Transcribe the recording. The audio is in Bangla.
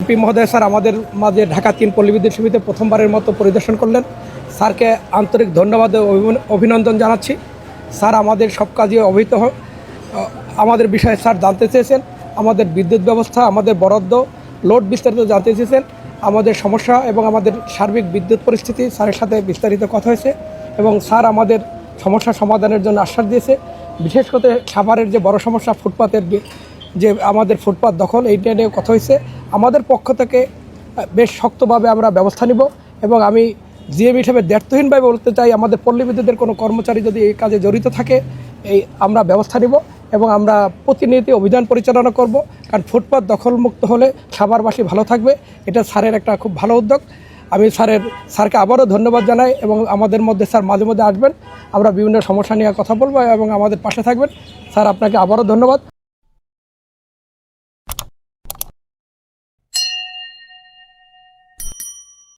এমপি মহোদয় স্যার আমাদের মাঝে ঢাকা ৩ পল্লী বিদ্যুৎ সমিতি প্রথমবারের মতো পরিদর্শন করলেন। স্যারকে আন্তরিক ধন্যবাদ ও অভিনন্দন জানাচ্ছি। স্যার আমাদের সব কাজে অবহিত আমাদের বিষয়ে স্যার জানতে চেয়েছেন, আমাদের বিদ্যুৎ ব্যবস্থা, আমাদের বরাদ্দ, লোড বিস্তারিত জানতে চেয়েছেন, আমাদের সমস্যা এবং আমাদের সার্বিক বিদ্যুৎ পরিস্থিতি স্যারের সাথে বিস্তারিত কথা হয়েছে এবং স্যার আমাদের সমস্যা সমাধানের জন্য আশ্বাস দিয়েছে। বিশেষ করে সাভারের যে বড় সমস্যা ফুটপাতের যে আমাদের ফুটপাত দখল, এইটা নিয়ে কথা হয়েছে। আমাদের পক্ষ থেকে বেশ শক্তভাবে আমরা ব্যবস্থা নিব এবং আমি জিএম হিসেবে দায়িত্বহীনভাবে বলতে চাই, আমাদের পল্লী বিদ্যুতের কোনো কর্মচারী যদি এই কাজে জড়িত থাকে আমরা ব্যবস্থা নিব এবং আমরা প্রতিনিয়ত অভিযান পরিচালনা করব। কারণ ফুটপাত দখলমুক্ত হলে সাভারবাসী ভালো থাকবে, এটা স্যারের একটা খুব ভালো উদ্যোগ। আমি স্যারকে আবারও ধন্যবাদ জানাই এবং আমাদের মধ্যে স্যার মাঝে মধ্যে আসবেন, আমরা বিভিন্ন সমস্যা নিয়ে কথা বলবো এবং আমাদের পাশে থাকবেন। স্যার আপনাকে আবারও ধন্যবাদ।